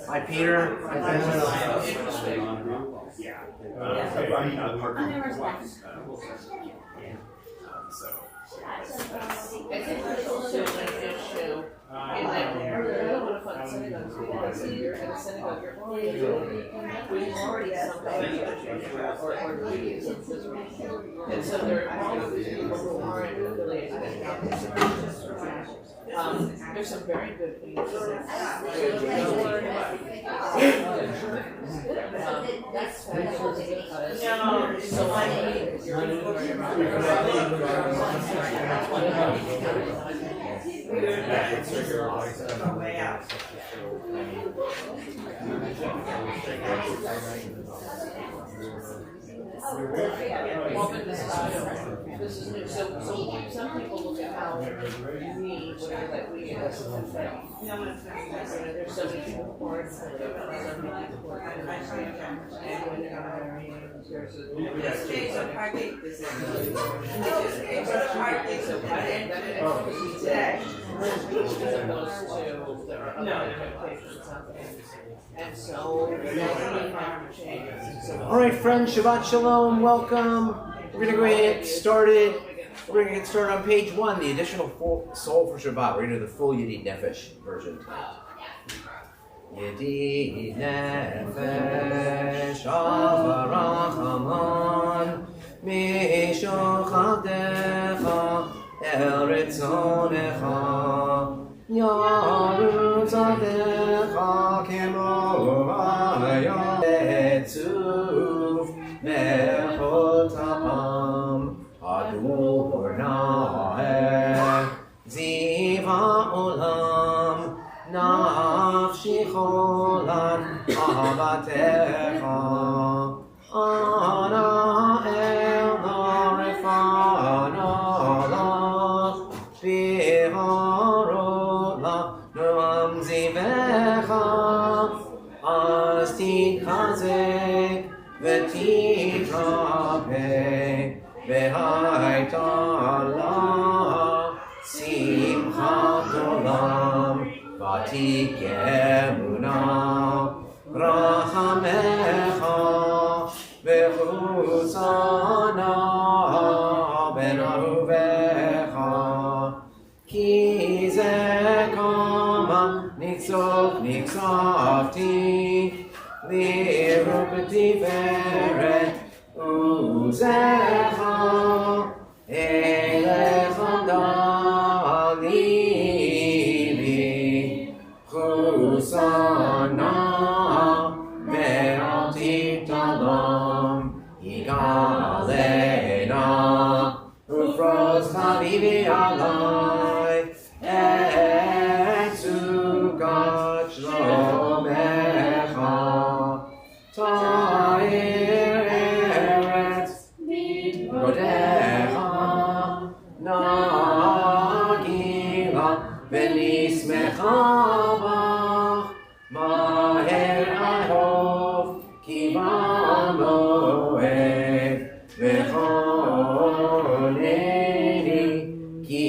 Hi, Peter. I think there's also an issue in that I don't want to fund synagogues because you're at a synagogue, you're already some kind of or Judaism. And so there are all of these people who aren't affiliated in there's some very good things. That's so this is new. So some people look at how we, whatever that we is, there's so many people who are so many people who are and when they're not marrying, there's a All right, friends, Shabbat Shalom, welcome. We're going to go ahead and get started. We're going to get started on page 1, the additional soul for Shabbat. We're going to do the full Yedid Nefesh version. Yedid Nefesh Avarachamon Mishochadecha El Ritzonecha Yarutz Adecha Kemo Vayom Etzuv Mechotam Adonai Ziva Olam Nafshi Cholan Avatecha Ana El Narefana Biharola Noam Zivecha Astin Chazek V'titrape V'haitala Simchat Olam V'tikemuna Rachamecha V'chutzana Ben Aruvecha Ki Zekama Nitzov Nitzavti Li'rupati Veret Uzecha Elecha Dalili Chusana Ve'alti Talom Yigalena Ufros Chavivi Alai Etzugat Shlomecha Ta'ir Eretz Rodecha Nagila V'nismecha Bach Maher Ahov Kivamoed V'choneni Ki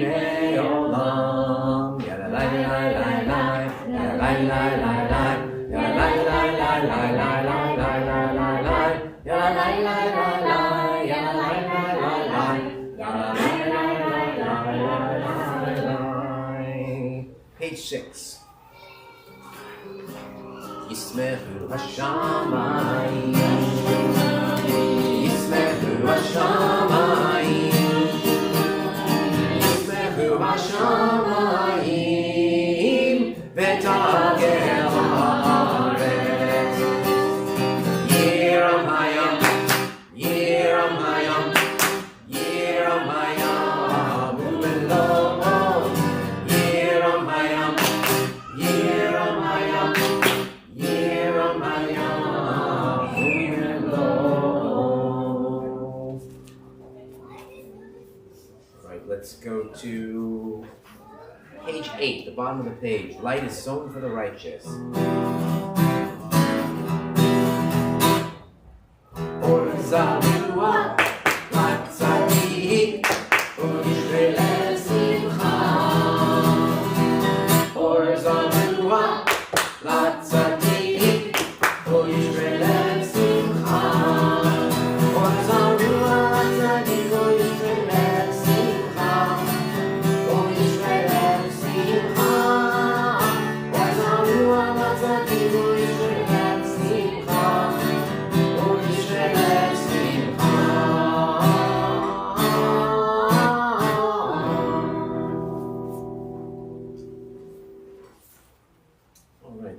Imei Olam Yada lai lai lai lai Yada lai lai lai lai Yada lai lai lai lai lai lai lai lai lai Yada lai lai lai lai Yada lai lai lai lai Yada lai lai lai lai. Page 6. Yismechu Hashamayim Yismechu Hashamayim Yismechu Hashamayim V'tagel haaretz Yiram hayam Yiram hayam Yiram hayam U'elo Yiram hayam Yiram hayam Yiram hayam U'elo. Right, let's go to page 8, the bottom of the page. Light is sown for the righteous. Orzalua, Latzadik, U'nishvele Simcha. Orzalua, Latzadik.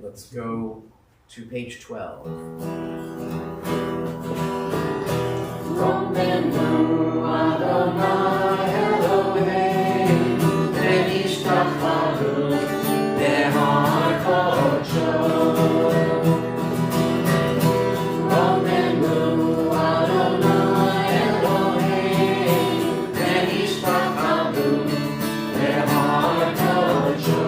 let's go to page 12. Romenu Adonai Elohim Venishtacharu Nehar Kocho. Romenu Adonai Elohim Venishtacharu Nehar Kocho.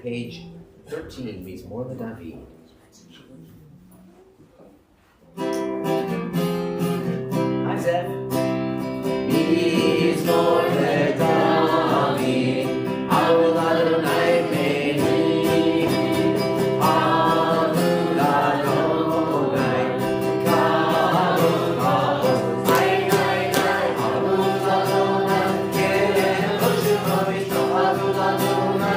Page 13, Mizmor LeDavid. Hi, Zev. Mizmor LeDavid, Ha'ul Adonai Meini, Ha'ul Adonai, Ka'ul Ma'oz, Hai, Hai, Hai, Ha'ul Adonai, Kerem Oshu Ha'mishtoch, Ha'ul Adonai,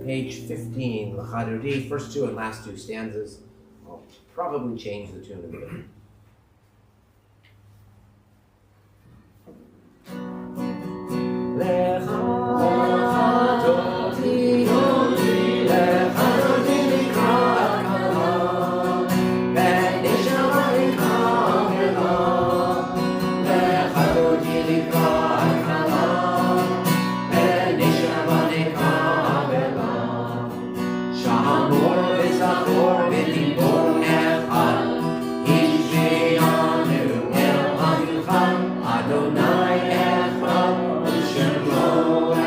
Page 15, L'Chadodi, first two and last two stanzas. I'll probably change the tune a bit. Adonai Echad, U'Shemo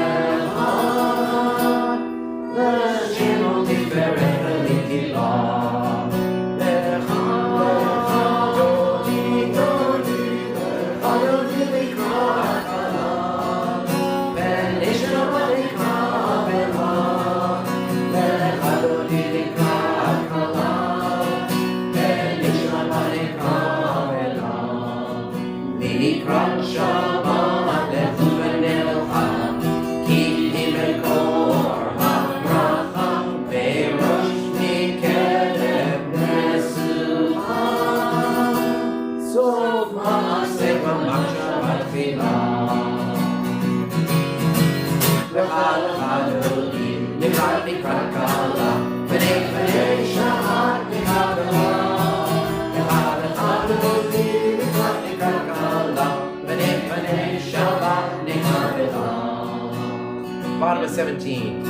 17.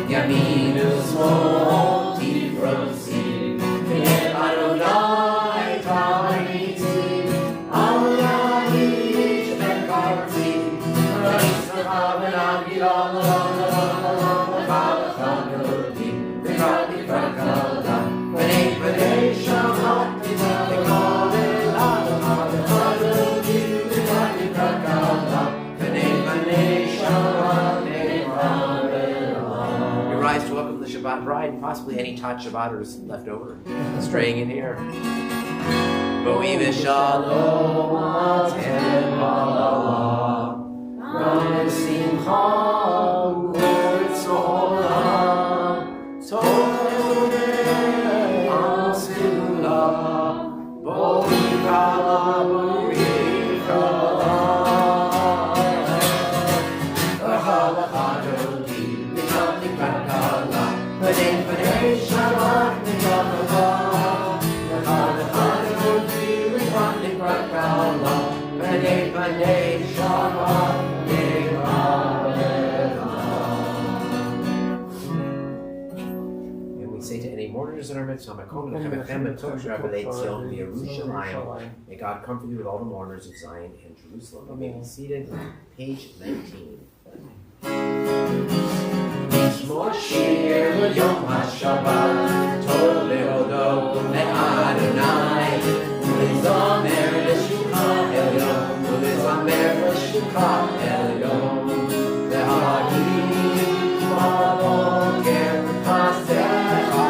Yaminu small deep proceed. Adonai Ta'iti. Allah each and Karti. Raisa Havana Gilala Lala Khalati. Mikati Prakala. Bene Bene Shamat. Mikale Lala Khalati. Mikati Prakala. Bene Bene Shamat. Rise to welcome the Shabbat bride, possibly any Tot Shabbaters left over, straying in here. Bo'im v'shalom atem ha'ala, Ram simcha u'etz olam, Tovei asila, Bo'ikala bo'ikala, V'halachadoti. B'nei Shabbat Nikala, V'chadachadoti L'chad Nikala, B'nei Shabbat Nikala. And we say to any mourners in our midst, Hamakom L'chavechem B'tov Shabbalei Tzion V'Yerushalayim. May God comfort you with all the mourners of Zion and Jerusalem. You may be seated. Page 19. Moshir Yom HaShabbat Tov Le'odo Le'Adonai U'Lizamer L'Shimcha Elyon U'Lizamer L'Shimcha Elyon Ve'hagim B'boker Hasecha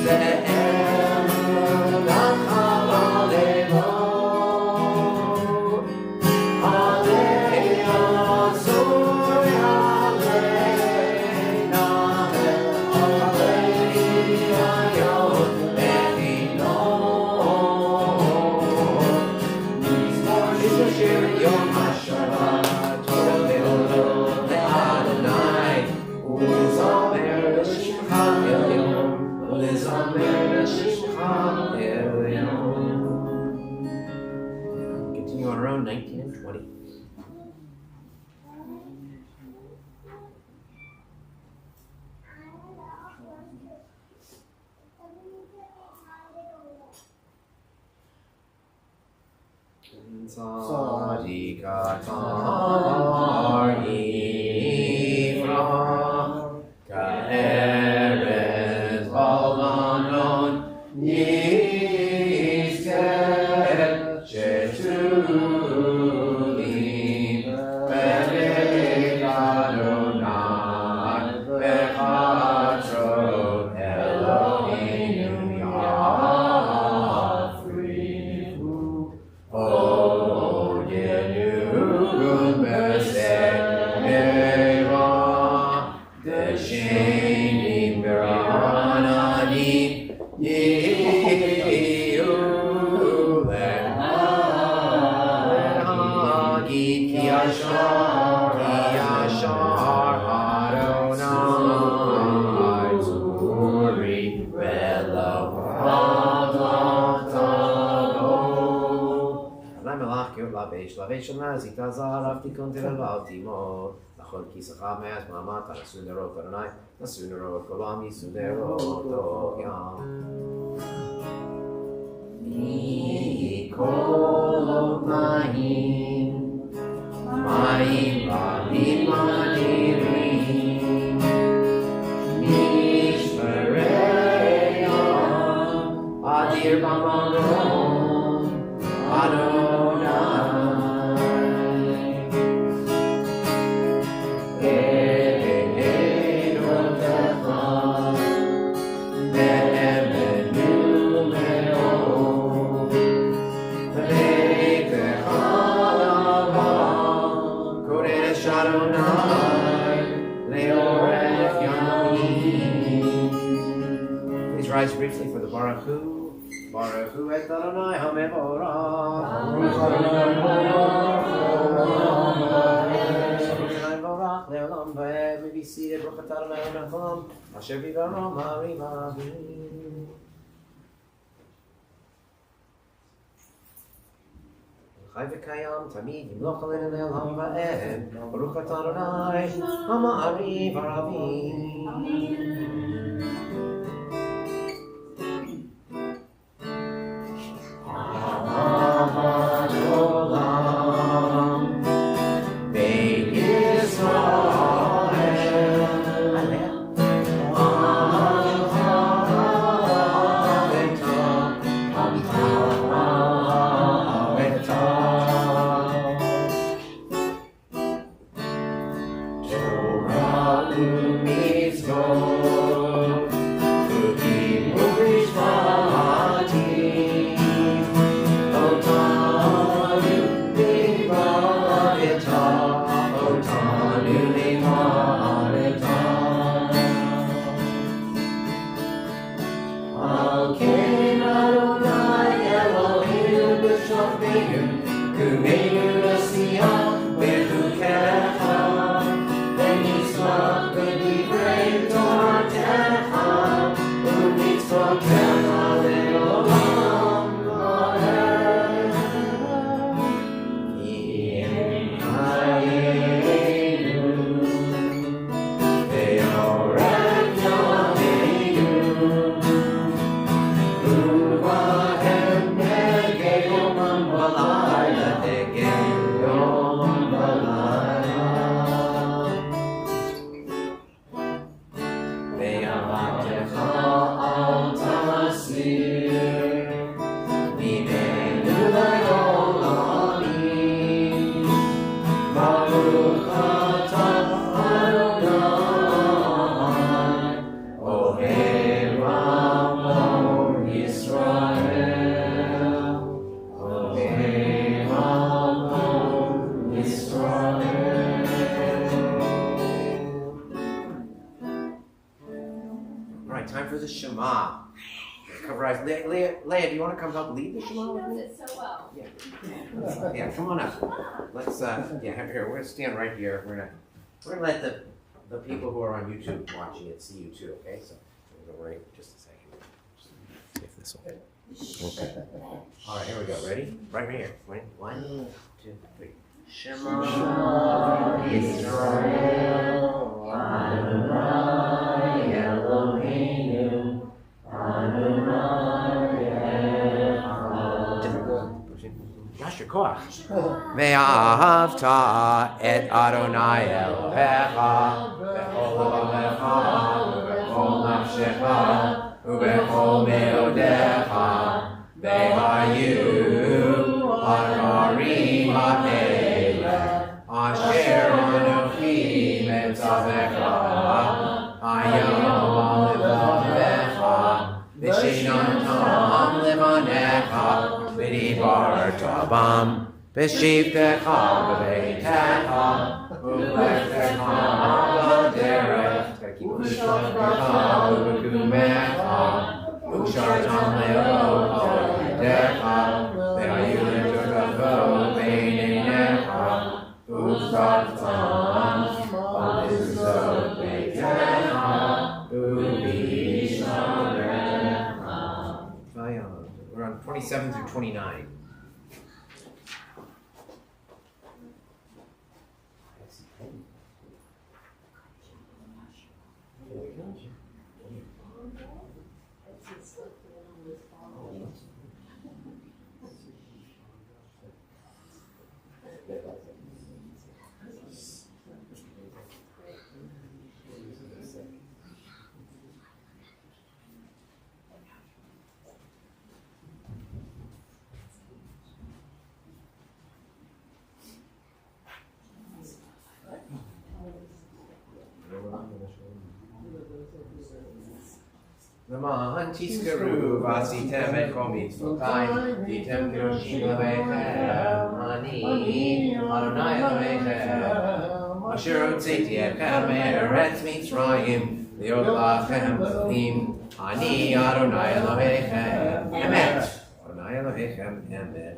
Ve'em Nachal Aleinu Continue on around 19 and 20. Sadika Tamar Ifra Ka'eres Balanon Yiskel Shetulim Be'ek Adonai Be'chatrot Eloheinu Yafrihu Oh, Yenugud Be'Seva Deshenim Berananim Yehu Le'hagi Ki Yashar Adonai Zuri Velo Lavesh Nazi Tazar Aftikon Timo, Lachon Kisacham as Mamat, Sunero Karanai, the Sunero Kolami, Sunero Yam. Nikol Mahim, Mahim Mahim Mahim, Mishmereyam, Adir Bamaron, Adonai. Please rise briefly for the Baruch Hu. Baruch Hu et Adonai HaMevorach. Le'olam va'ed. May be seated. Baruch atah Adonai Olam. Asher v'garom ha'arim ha'avim. חי וקיים תמיד ימלוך עלינו לעולם ועד. ברוך אתה אדוני המעריב הרבים. אהבת עולם בית ישראל Time for the Shema. Cover eyes. Leah, do you want to come help lead the Shema? She does it so well. Yeah, come on up. Let's here. We're gonna stand right here. We're gonna let the people who are on YouTube watching it see you too. Okay, so we'll go right just a second. Just see if this will. Okay. All right, here we go. Ready? Right here. Ready? 1, 2, 3. Shema Yisrael Adonai Eloheinu Adonai Echad. Yasher koach. Ve'ahavta et Adonai Elohecha bechol levavecha ubechol nafshecha ubechol meodecha ve'hayu ha'arim ha'eleh asher anochi metzavecha hayom levavecha v'shinantam levanecha v'dibarta bam v'shivtecha b'beitecha u'lechtecha b'derech u'shavtecha u'bekumecha u'shartam le'ocha v'decha ve'hayu le'tokavo b'einecha u'shavtam b'mizot beitecha u'b'isharecha. We're on 27 through 29. L'man tizkaru v'asitem et kol mitzvotai v'yitem kedoshim leveichem ani Adonai Elohechem asher hotzeti etchem me'eretz Mitzrayim liot lachem elohim ani Adonai Elohechem emet Adonai Elohechem emet.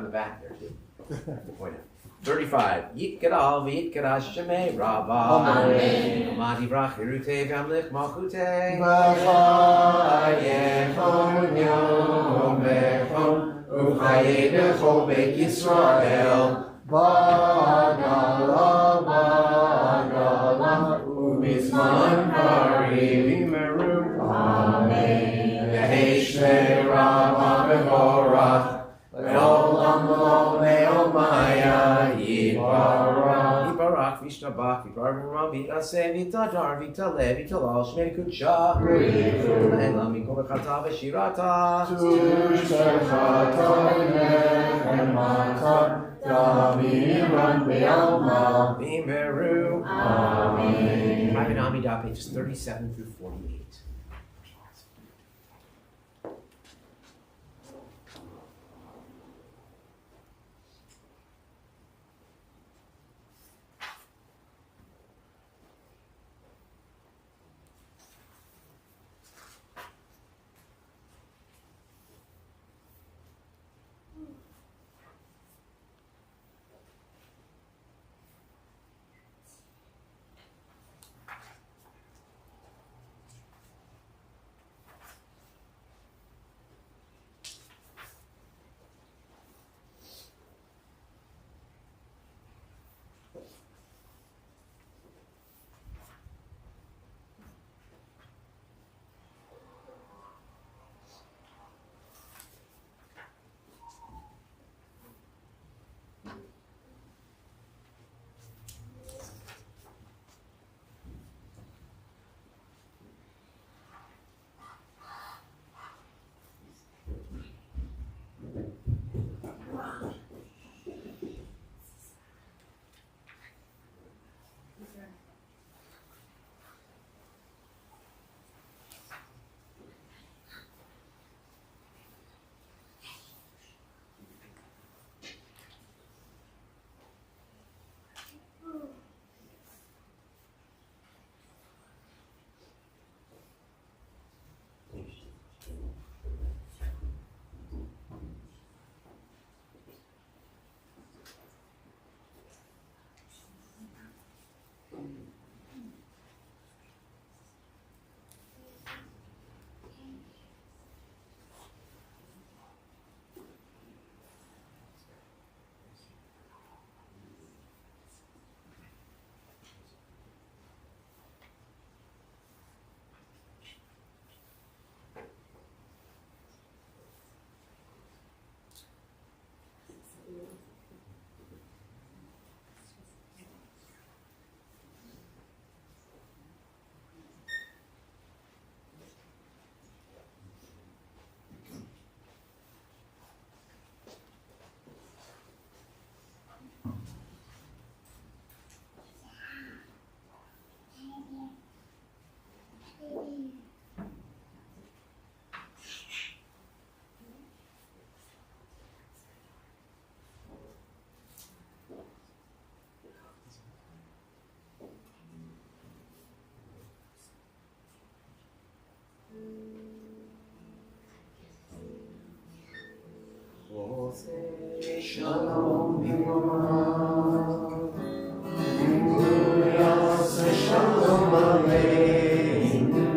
in the back there too. Point out. 35. Yitkara v'yitkara shemei rabba. Amen. Amadi brach hirute v'amlich malchute. V'chayechon yom echon u'chayei b'chol beit Yisrael. Bagala, bagala, u'bizman karim imeru. Amen. Yehi shnei rabba mevorach, le'olam lo le'omaya yibarach. Yibarach v'ishtabach v'barvim rabbi aseh v'tadar v'taleh v'talal shmei kudsha. Le'elam mikol v'chata v'shirata. Tushechata nechemata. Daviran Be'alma. Bimeru. Amen. Rabbi Amidah, pages 37 through 48. Shalom Bimah. Shalom Aleinu.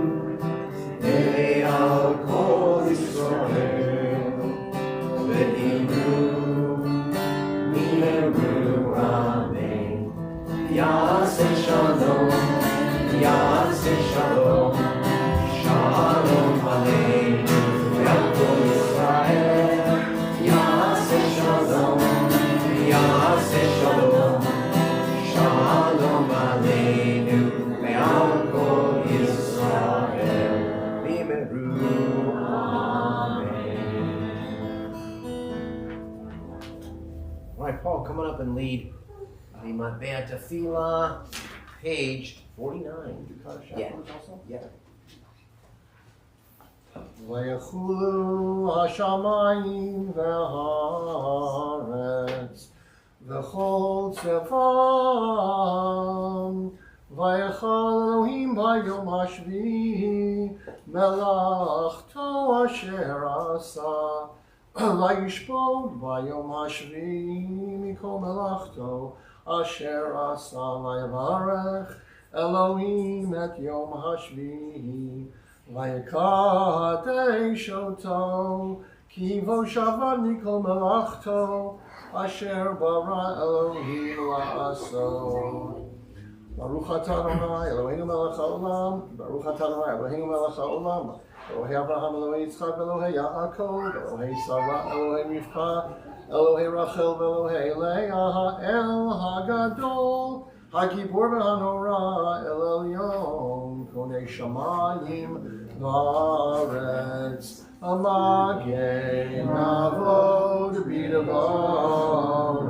Al Kol Yisrael. Ve'imru mimeru Amen. Yaseh Shalom. Yaseh Shalom. Shalom Aleinu. Al Kol Yisrael. Yaseh Shalom. Yaseh Shalom. Shalom Aleinu. Al Kol Yisrael. Bimeru. All right, Paul, coming up and lead the Matbea Tefillah, page 49. Yeah. Yeah. ויחולו השמיים והארץ וכל צבאם ויכל אלוהים ביום השביעי מלאכתו אשר עשה וישפוט ביום השביעי מכל מלאכתו אשר עשה ויברך אלוהים את יום השביעי ויקדש אותו כי בו שבת מכל מלאכתו אשר ברא אלוהים לעשות. ברוך אתה אדוני אלוהינו מלך העולם, ברוך אתה אדוני אלוהינו מלך העולם, אלוהי אברהם אלוהי יצחק ואלוהי יעקב, אלוהי שרה אלוהי רבקה, אלוהי רחל ואלוהי לאה, האל הגדול, הגיבור והנורא, אל עליון, קונה שמיים וארץ, המגן אבות בדברו,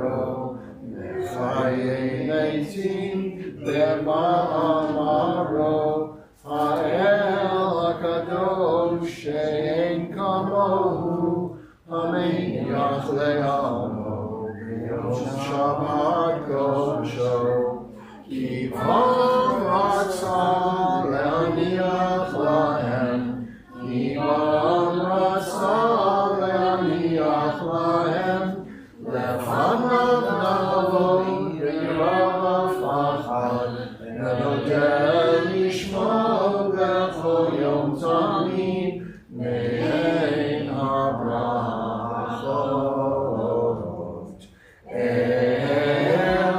חיי מתים במאמרו, האל הקדוש שאין כמוהו, המניח לעמו ביום שבת קודשו, כי פעם רצה להניח להם, כי פעם רצה להניח להם, לפניו נעבוד ביראה ופחד, ונודה לשמו בכל יום תמיד, מעין הברכות. אל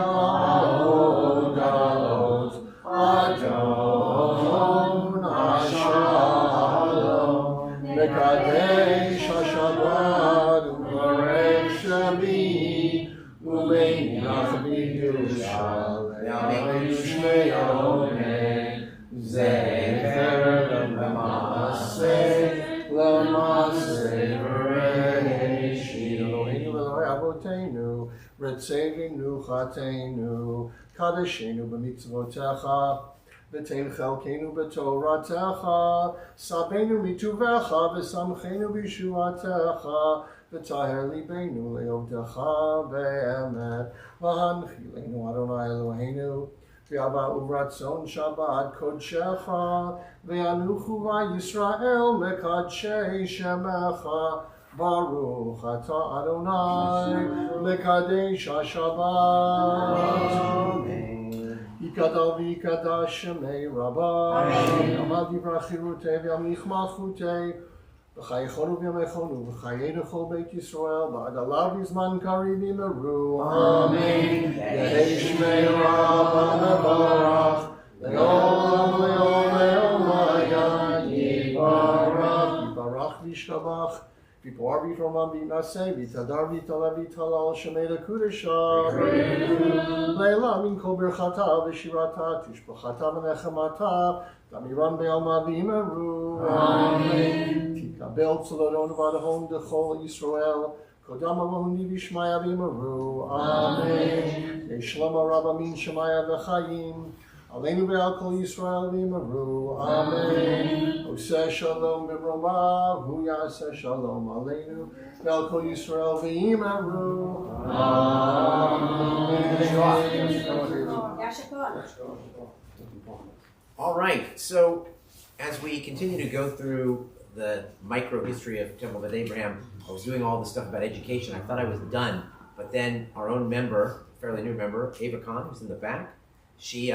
ההודעות, אדון השלום, מקדש השבת וברך שביעי, ומניח בקדושה לעמנו שני יומי, זכר למעשה בראשית. אלוהינו ואלוהי אבותינו, רצנו חטאנו, קדשנו במצוותיך, ותן חלקנו בתורתך, סבנו מטובך ושמחנו בישועתך, וטהר ליבנו לעובדך באמת, והנחילנו אדוני אלוהינו, ואהבה וברצון שבת קודשך, וינוחו ישראל מקדשי שמך, ברוך אתה אדוני מקדש השבת. יקדל ויקדש שמי רבה, עמד דברי חירותי וימליך מלכותי, וחייכנו וימיכנו וחיי לכל בית ישראל, ועד עליו בזמן קריב יאמרו אמן. יהי שמי רבה מבורך, לעולם לעולם יתברך, יתברך וישתבח, ויפואר ויתרומם ויתנשא, ויתהדר ויתעלה ויתהלל שמי לקודשא, לעילה מן כל ברכתה ושירתה, תשבחתה ונחמתה, תמירם בעלמא ויאמרו אמן. תקבל צלרון ועדהון דכל ישראל, קודם אלוהים וישמעיה ויאמרו אמן. שלמה רב אמין שמעיה וחיים, עלינו ועל כל ישראל ויאמרו אמן. עושה שלום במרומיו, הוא יעשה שלום עלינו ועל כל ישראל ויאמרו אמן. All right, so as we continue to go through the micro history of Temple of Abraham, I was doing all this stuff about education. I thought I was done, but then our own member, fairly new member, Ava Khan, who's in the back, she's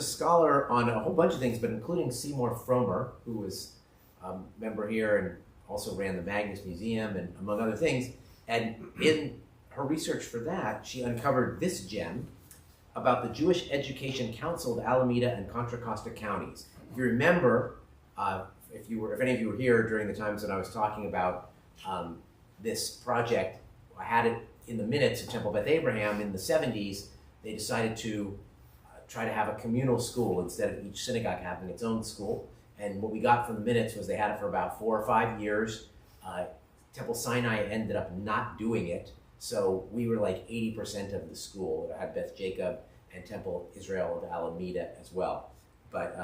a scholar on a whole bunch of things, but including Seymour Fromer, who was a member here and also ran the Magnus Museum and among other things. And in her research for that, she uncovered this gem about the Jewish Education Council of Alameda and Contra Costa counties. If you remember, if any of you were here during the times that I was talking about this project, I had it in the minutes of Temple Beth Abraham in the 70s. They decided to try to have a communal school instead of each synagogue having its own school. And what we got from the minutes was they had it for about 4 or 5 years. Temple Sinai ended up not doing it. So we were like 80% of the school. It had Beth Jacob and Temple Israel of Alameda as well. But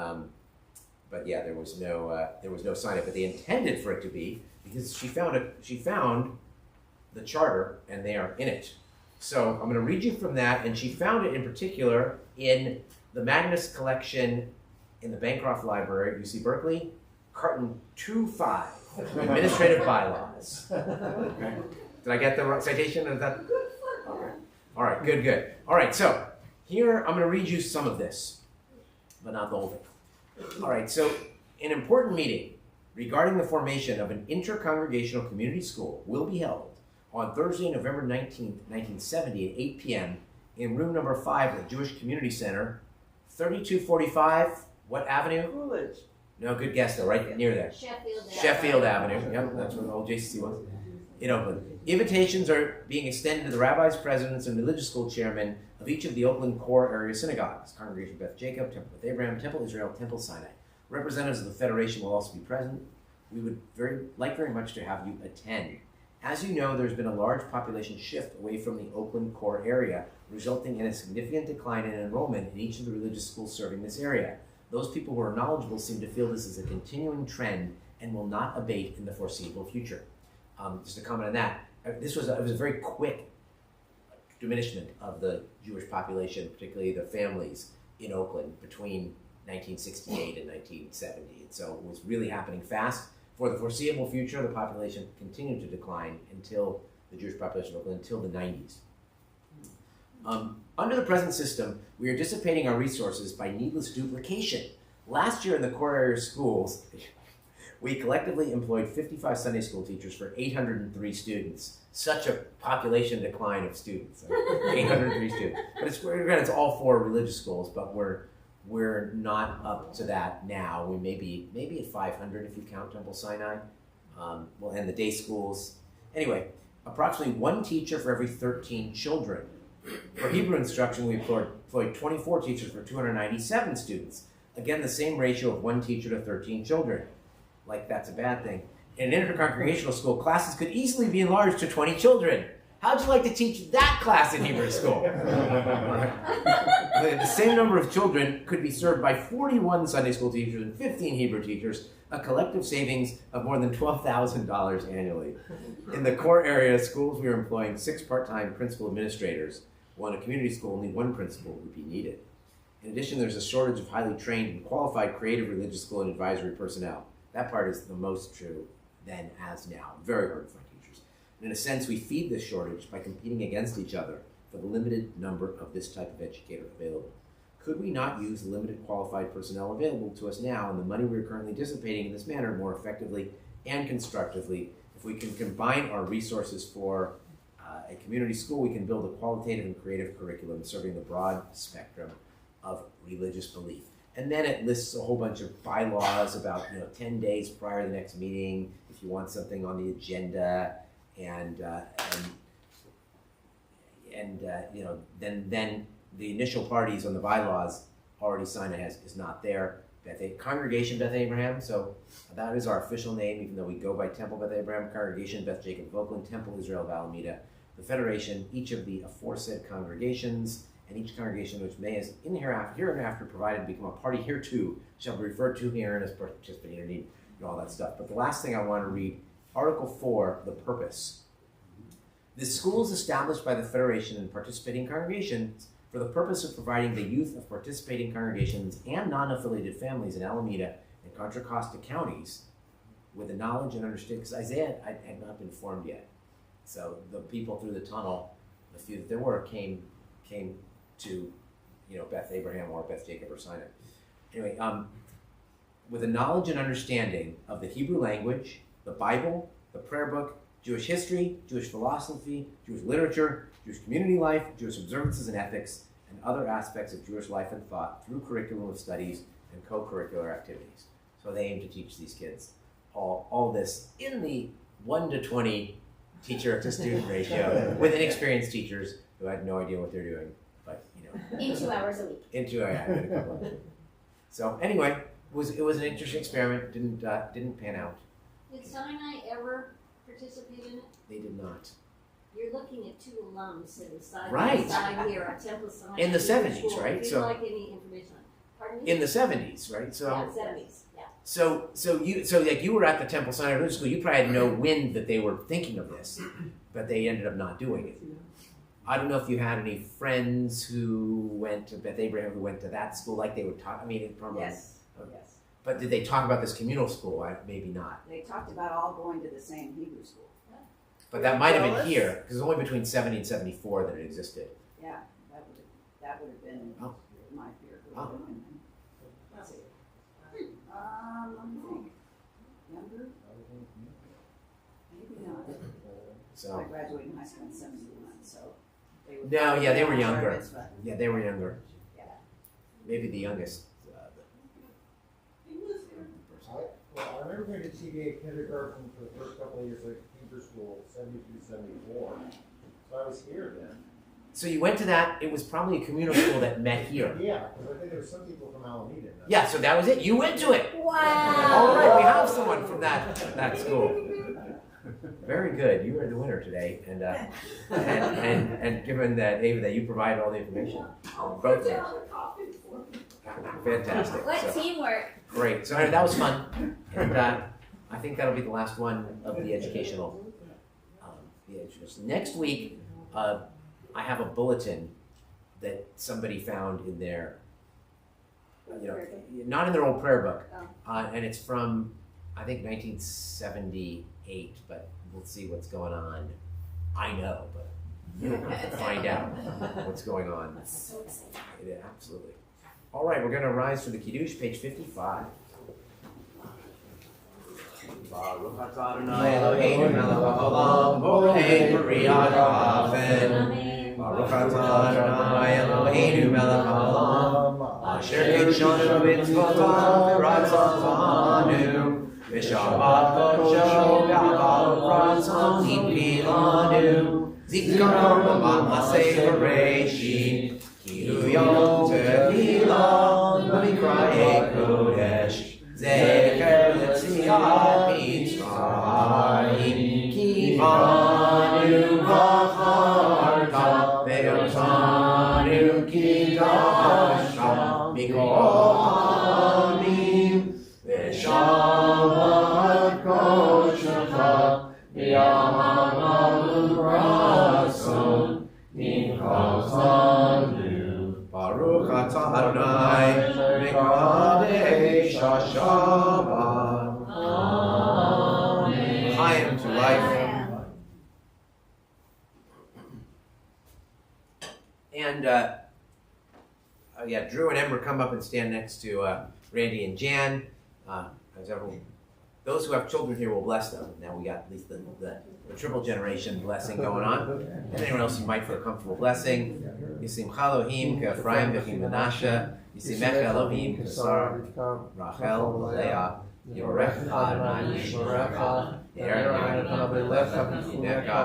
yeah, there was no sign up. But they intended for it to be, because she found the charter and they are in it. So I'm going to read you from that, and she found it in particular in the Magnus collection in the Bancroft Library at UC Berkeley, carton 2-5, administrative bylaws. Okay. Did I get the right citation? Is that? Okay. All right, good. All right, so here I'm going to read you some of this, but not the whole thing. All right, so an important meeting regarding the formation of an intercongregational community school will be held on Thursday, November 19th, 1970 at 8 p.m. in room number 5 of the Jewish Community Center, 3245, what avenue? Coolidge. No, good guess though, right near there. Sheffield Avenue. Yep, that's where the old JCC was. In Oakland. Invitations are being extended to the rabbis, presidents, and religious school chairmen of each of the Oakland core area synagogues, Congregation Beth Jacob, Temple Beth Abraham, Temple Israel, Temple Sinai. Representatives of the Federation will also be present. We would very much to have you attend. As you know, there's been a large population shift away from the Oakland core area, resulting in a significant decline in enrollment in each of the religious schools serving this area. Those people who are knowledgeable seem to feel this is a continuing trend and will not abate in the foreseeable future. Just a comment on that. It was a very quick diminishment of the Jewish population, particularly the families in Oakland between 1968 and 1970. And so it was really happening fast. For the foreseeable future, the population continued to decline until the Jewish population of Oakland until the 90s. Under the present system, we are dissipating our resources by needless duplication. Last year in the core area schools, we collectively employed 55 Sunday school teachers for 803 students. Such a population decline of students, 803 students. But it's all 4 religious schools, but we're not up to that now. We may be at 500 if you count Temple Sinai. And the day schools. Anyway, approximately 1 teacher for every 13 children. For Hebrew instruction, we employed 24 teachers for 297 students. Again, the same ratio of 1 teacher to 13 children. Like that's a bad thing. In an intercongregational school, classes could easily be enlarged to 20 children. How'd you like to teach that class in Hebrew school? The same number of children could be served by 41 Sunday school teachers and 15 Hebrew teachers, a collective savings of more than $12,000 annually. In the core area schools, we are employing 6 part-time principal administrators, while in a community school, only 1 principal would be needed. In addition, there's a shortage of highly trained and qualified creative religious school and advisory personnel. That part is the most true then as now. Very hard to find teachers. And in a sense, we feed this shortage by competing against each other for the limited number of this type of educator available. Could we not use the limited qualified personnel available to us now and the money we are currently dissipating in this manner more effectively and constructively? If we can combine our resources for a community school, we can build a qualitative and creative curriculum serving the broad spectrum of religious belief. And then it lists a whole bunch of bylaws about 10 days prior to the next meeting, if you want something on the agenda, and then the initial parties on the bylaws already signed it is not there. Congregation Beth Abraham, so that is our official name, even though we go by Temple Beth Abraham, Congregation Beth Jacob of Oakland, Temple Israel of Alameda, the Federation, each of the aforesaid congregations, and each congregation which may as hereinafter provided to become a party hereto shall be referred to herein as participating in need, and all that stuff. But the last thing I want to read, Article 4, the purpose. The school is established by the Federation and participating congregations for the purpose of providing the youth of participating congregations and non-affiliated families in Alameda and Contra Costa counties with the knowledge and understanding, because Isaiah had not been formed yet. So the people through the tunnel, the few that there were, came to Beth Abraham or Beth Jacob or Sinai. Anyway, with a knowledge and understanding of the Hebrew language, the Bible, the prayer book, Jewish history, Jewish philosophy, Jewish literature, Jewish community life, Jewish observances and ethics, and other aspects of Jewish life and thought through curriculum of studies and co-curricular activities. So they aim to teach these kids all this in the 1 to 20 teacher to student ratio with inexperienced teachers who had no idea what they're doing. But in 2 hours a week. In 2 hours. So anyway, it was an interesting experiment. Didn't pan out. Did Sinai ever participate in it? They did not. You're looking at 2 alums sitting side Right. by side here at Temple Sinai. In the 70s, School. right? If you'd So like any information on it. Pardon me? in the 70s, right? So Yeah, 70s. Yeah. so you were at the Temple Sinai Religious School. You probably had no wind that they were thinking of this, but they ended up not doing it. I don't know if you had any friends who went to Beth Abraham who went to that school, like they were taught. I mean, from Yes. Yes. But did they talk about this communal school? Maybe not. They talked about all going to the same Hebrew school. But that might have been Jealous? here, because it was only between 70 and 74 that it existed. Yeah, that would have been Oh. my fear. Oh. Let's see. Let me think. Younger? Maybe not. I So, graduated high school in '71, so. They would No, yeah, they were probably younger. have but yeah, they were younger. Yeah. Maybe the youngest. Well, I remember going to TBA kindergarten for the first couple of years of Hebrew school, 72, 74. So I was here then. So you went to that, it was probably a communal school that met here. Yeah, because I think there were some people from Alameda. in that. Yeah, so that was it. You went to it. Wow. All right, we have someone from that school. Very good. You are the winner today, and given that David that you provided all the information, both names. Fantastic. What So, teamwork. great. So that was fun, and I think that'll be the last one of the educational. Next week, I have a bulletin that somebody found in their, not in their old prayer book, and it's from I think 1978, but we'll see what's going on. I know, but you'll have to find out what's going on. That's so exciting. Yeah, absolutely. All right, we're going to rise for the Kiddush, page 55. Baruch atah Adonai Eloheinu melech haolam, borei b'riat ha'afen. Amen. Baruch atah Adonai Eloheinu melech haolam, asher kidshanu b'mitzvotav v'ratzotanu, v'shabbat kodsho v'aval ratzon hipilanu, zikaron b'ma'aseh Bereshit, ki hu yom tefilah b'mikra'ei kodesh. Zecher l'tziat Mitzrayim, ki banu v'charta, ve'otanu kidashta, mikol ha'amim, ve'shabbat kodshecha, v'yamav ratzon, nichazanu. Baruch atah Adonai, Mekadesh HaShabbat. Amen. Chaim to life. And Drew and Ember come up and stand next to Randy and Jan. As everyone, those who have children here will bless them. Now we got at least the triple generation blessing going on. And anyone else who might feel comfortable blessing. Yisimcha Elohim k'Ephraim v'chim Menashe. Yisimech Elohim k'Sar Rachel Leah. Yorech Adonai Yishmerecha. Ye'er Adonai B'chinecha.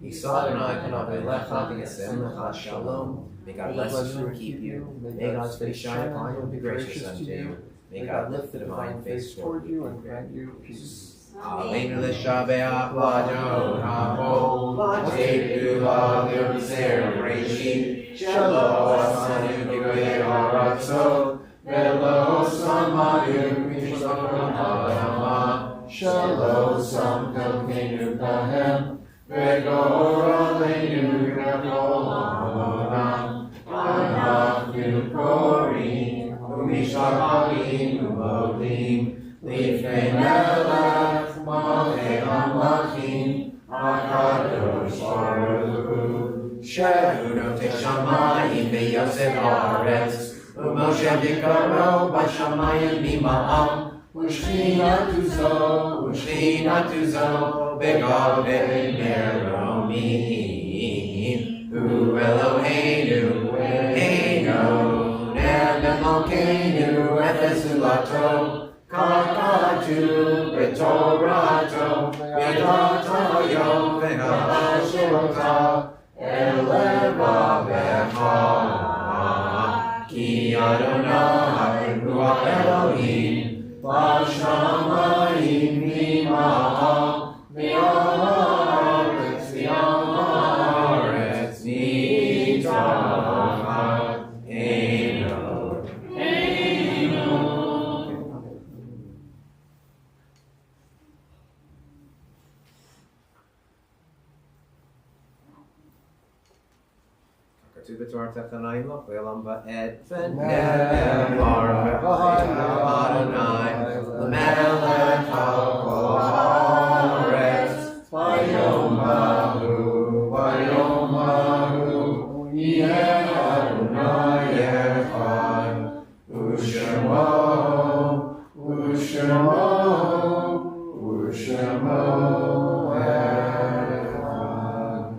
Yisrael Adonai Panav Elecha v'yasem lecha shalom. May God bless you and keep you. May God's face shine upon you and be gracious unto you. May God lift the divine face toward you and grant you peace. Aleinu l'shabeach l'Adon ha'ol, l'tedu l'agir b'zer b'reishit, shelo asanu b'gudei ha'ratzon, ve'lo samanu b'mishlochon ha'adama, shelo samkavkeinu kahem, ve'gor aleinu k'kol ha'olam, anachnu korim, u'mishachachim u'modim, Lifnei melech malchei hamlachim, HaKadosh Baruch Hu, Shehu notei shamayim v'yosef haaretz, u'Moshe yikaro b'shamayim mima'am, u'shchinatu zo b'gavei meromim, Hu Eloheinu Eino, Ne'em Malkeinu Efes Ulato, Kakatu b'torato, v'yadato yom v'na'ashirota, elevavecha, ki Adonai Ruach Elohim, b'shamayim v'ma'am, v'ya'aretz nitachad, Eino. To b'tor techanayim lo ve'olam ba'ed v'ne'em baruch Adonai l'melech ha'oretz v'yom ha'hu yeh Adonai echad u'shemo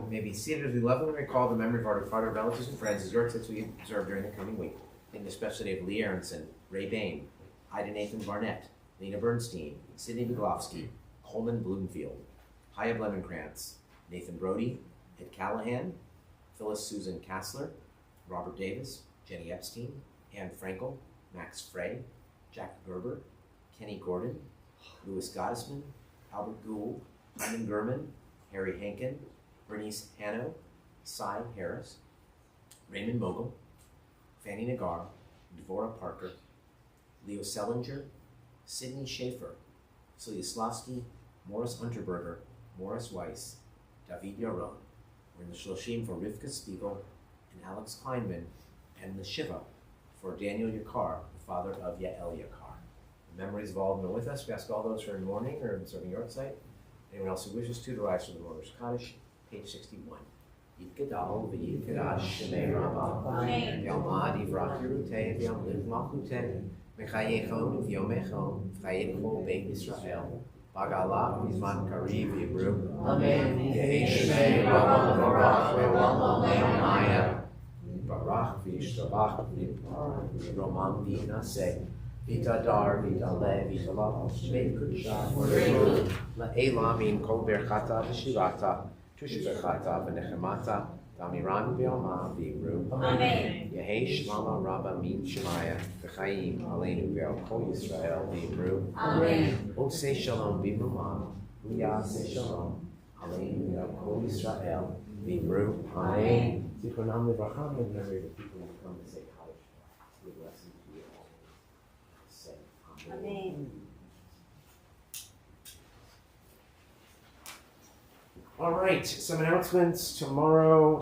May be seated as we lovingly recall the memory of our departed relatives and friends as your sits we observe during the coming week. In the special day of Lee Aronson, Ray Bain, Ida Nathan Barnett, Lena Bernstein, Sidney Buglovsky, Coleman Bloomfield, Haya Blemenkrantz, Nathan Brody, Ed Callahan, Phyllis Susan Kassler, Robert Davis, Jenny Epstein, Anne Frankel, Max Frey, Jack Gerber, Kenny Gordon, Louis Gottesman, Albert Gould, Hyman Gurman, Harry Hankin, Bernice Hanno, Cy Harris, Raymond Mogul, Fanny Nagar, Dvorah Parker, Leo Sellinger, Sidney Schaefer, Celia Slavsky, Morris Unterberger, Morris Weiss, David Yaron. We're in the Shloshim for Rivka Spiegel and Alex Kleinman, and the Shiva for Daniel Yakar, the father of Yael Yakar. The memories of all of them are with us. We ask all those who are in mourning or in serving your site. Anyone else who wishes to rise from the Lord's Kaddish, page 61. Yitgadal v'yitgadash shemei Rabbah v'yalmad yivrach Yeruteh v'yamliv malchuteh v'chayechon v'yomechon v'chayecho beit Yisrael v'gala v'zman kariv v'yibru Amen. Yehi shemei Rabbah v'barach v'olam le'amaya v'barach v'yishtabach v'romam v'yinaseh v'tadar v'taleh v'talach shmei kudshah la'elamin kol berchata v'shirata Tushberchata v'nechemata Damiran v'yoma v'yibru Amen. Yehi Shlama Rabba Min Shemaya v'chaim Aleinu v'al Kol Yisrael v'yibru Amen. Osei Shalom v'yimrumah V'yaseh Shalom Aleinu v'al Kol Yisrael v'yibru Amen. Zichronam Livracha in memory of the people who come to say Kaddish. Be a blessing to you all. Say Amen. Amen. All right, some announcements tomorrow.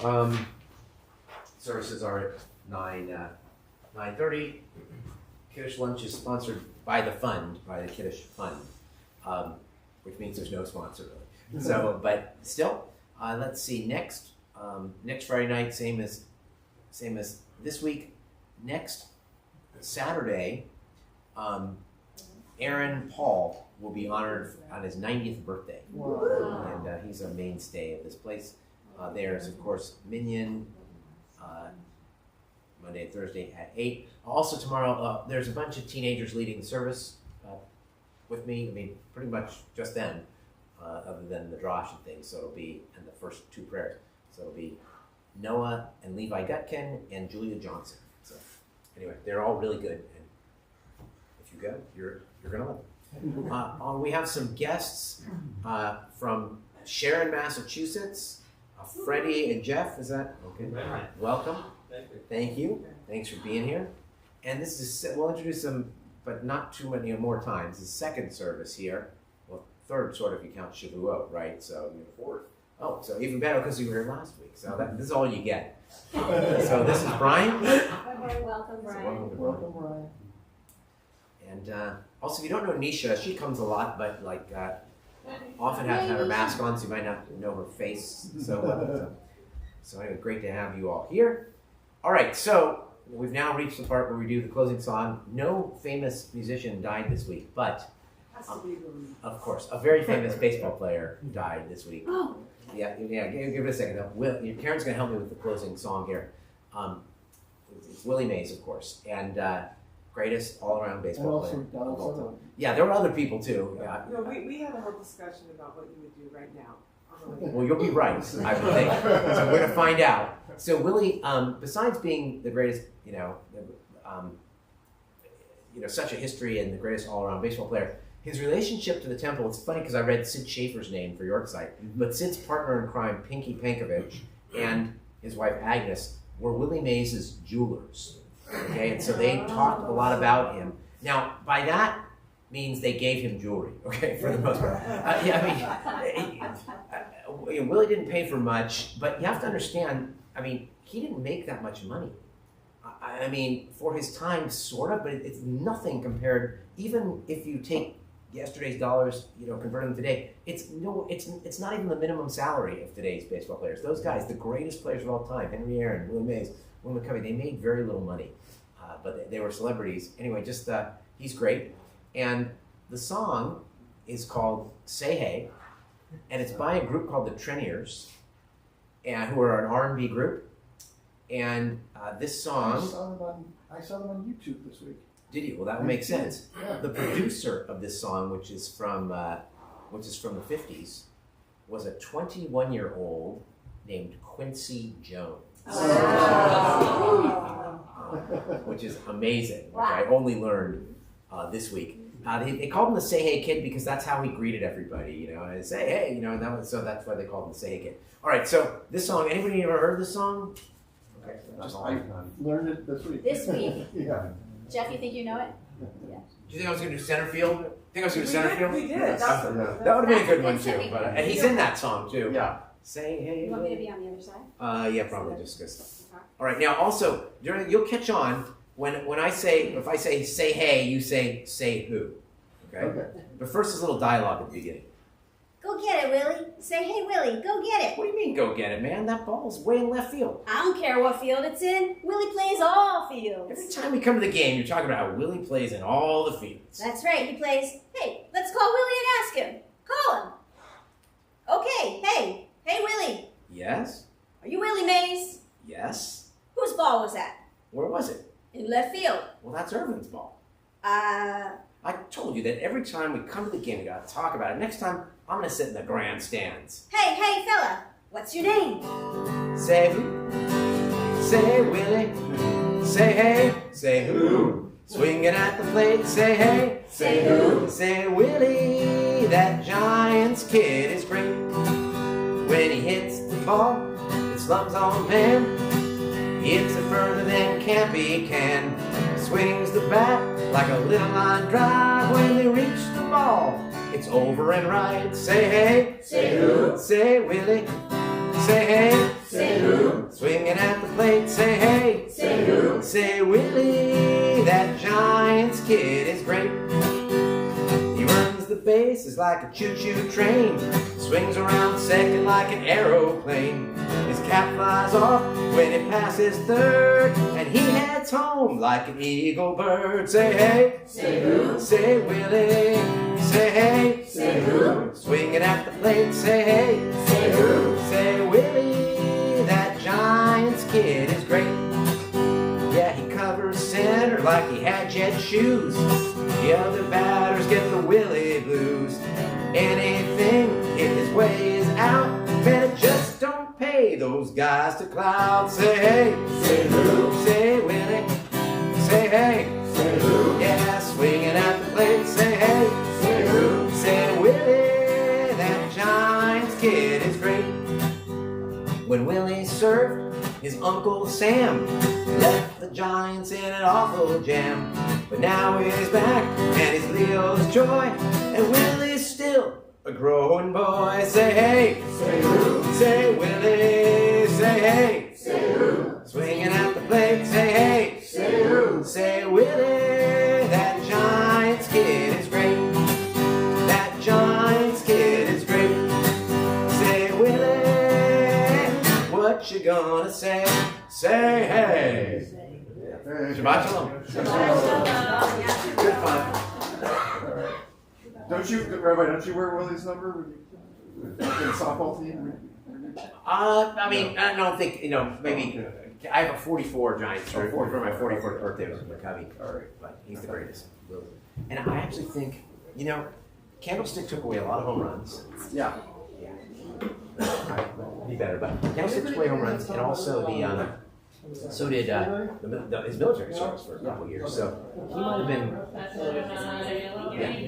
Services are at 9:30. Kiddush lunch is sponsored by the fund, by the Kiddush Fund, which means there's no sponsor really. So, but still, let's see. Next Friday night, same as this week. Next Saturday, Aaron Paul will be honored on his 90th birthday. Wow. And he's a mainstay of this place. There's, of course, Minyan, Monday and Thursday at 8. Also tomorrow, there's a bunch of teenagers leading the service with me. I mean, pretty much just them, other than the drosh and things. So it'll be, and the first two prayers. So it'll be Noah and Levi Gutkin and Julia Johnson. So anyway, they're all really good. And if you go, you're going to love it. We have some guests from Sharon, Massachusetts. Freddie and Jeff, is that okay? Welcome. Thank you. Thanks for being here. And this is, we'll introduce them, but not too many more times. The second service here, well, third sort of if you count Shavuot, right? So you're fourth. Oh, so even better because you were here last week. So this is all you get. So this is Brian. Welcome, Brian. Welcome, Brian. And also, if you don't know Nisha, she comes a lot, but like often has to have her mask on, so you might not know her face. So anyway, great to have you all here. All right, so we've now reached the part where we do the closing song. No famous musician died this week, but of course, a very famous baseball player died this week. Oh. Yeah. Give it a second. Karen's going to help me with the closing song here. It's Willie Mays, of course, and greatest all-around baseball player. And also Donald Sutherland. Yeah, there were other people too. Yeah. No, we had a whole discussion about what you would do right now. Well, you'll be right, I would think. So we're going to find out. So Willie, besides being the greatest, such a history and the greatest all-around baseball player, his relationship to the temple, it's funny because I read Sid Schaefer's name for Yorkside, but Sid's partner in crime, Pinky Pankovich, and his wife Agnes were Willie Mays' jewelers. Okay, and so they talked a lot about him. Now, by that means they gave him jewelry, okay, for the most part. Willie didn't pay for much, but you have to understand, he didn't make that much money. I mean, for his time, sort of, but it's nothing compared. Even if you take yesterday's dollars, convert them today, it's not even the minimum salary of today's baseball players. Those guys, the greatest players of all time, Henry Aaron, Willie Mays, Will McCovey, they made very little money, but they were celebrities. Anyway, he's great. And the song is called Say Hey, and it's by a group called the Treniers, who are an R&B group. And this song... I saw them on YouTube this week. Did you? Well, that would make sense. Yeah. The producer of this song, which is from the 50s, was a 21-year-old named Quincy Jones. Which is amazing, which I only learned this week. They called him the Say Hey Kid because that's how he greeted everybody, and say hey, and so that's why they called him the Say Hey Kid. All right, so this song, anybody ever heard this song? Okay, I learned it this week. This week. Yeah. Jeff, you think you know it? Do you think I was going to do center field? Think I was going to do center field? We did. Yeah. That would have been a good one too. But, and he's in that song too. Yeah. Say hey. You want me to be on the other side? Yeah, probably just because. All right. Now, also, you'll catch on when if I say hey, you say who. Okay. But first, there's a little dialogue at the beginning. Go get it, Willie. Say, hey, Willie, go get it. What do you mean, go get it, man? That ball's way in left field. I don't care what field it's in. Willie plays all fields. Every time we come to the game, you're talking about how Willie plays in all the fields. That's right. He plays, hey, let's call Willie and ask him. Call him. Okay, hey, Willie. Yes. Are you Willie Mays? Yes. Whose ball was that? Where was it? In left field. Well, that's Irvin's ball. Hey, I told you that every time we come to the game, we gotta talk about it. Next time, I'm gonna sit in the grandstands. hey, fella. What's your name? Say who? Say Willie. Say hey. Say who? Swinging at the plate. Say hey. Say who? Say Willie. That Giants kid is great. When he hits the ball, it slumps on man. He hits it further than Campy can. Swings the bat like a little line drive. When they reach the ball, it's over and right. Say hey. Say who? Say Willie. Say hey. Say who? Swinging at the plate. Say hey. Say who? Say Willie. That Giants kid is great. He runs the bases like a choo-choo train. Swings around second like an aeroplane. His cap flies off when it passes third, and he heads home like an eagle bird. Say hey. Say who? Say Willie. Say hey. Say who? Swinging at the plate. Say hey. Say who? Say Willie. That Giants kid is great. Yeah, he covers center like he had jet shoes. The other batters get the Willie blues. Anything if his way is out, better just don't pay those guys to clout. Say hey. Say who? Say Willie. Say hey. Say who? Yeah, swinging at the plate. Say hey. Say who? Say Willie. That Giants kid is great. When Willie served, his Uncle Sam left the Giants in an awful jam. But now he's back, and he's Leo's joy, and Willie's still a growing boy. Say hey. Say who? Say Willie. Say hey. Say who? Swinging at the plate. Say hey. Say who? Say Willie. That Giants kid is great. That Giants kid is great. Say Willie. What you gonna say? Say hey. Shabbat shalom. Good fun. Don't you wear Willie's number in the softball team? I mean, I don't think, maybe, I have a 44 Giants shirt for my 44th birthday was McCovey. All right. But he's the greatest. And I actually think, Candlestick took away a lot of home runs. Yeah. Be better, but Candlestick took away home runs, and also so did his military service for a couple of years. So he might have been. Yeah.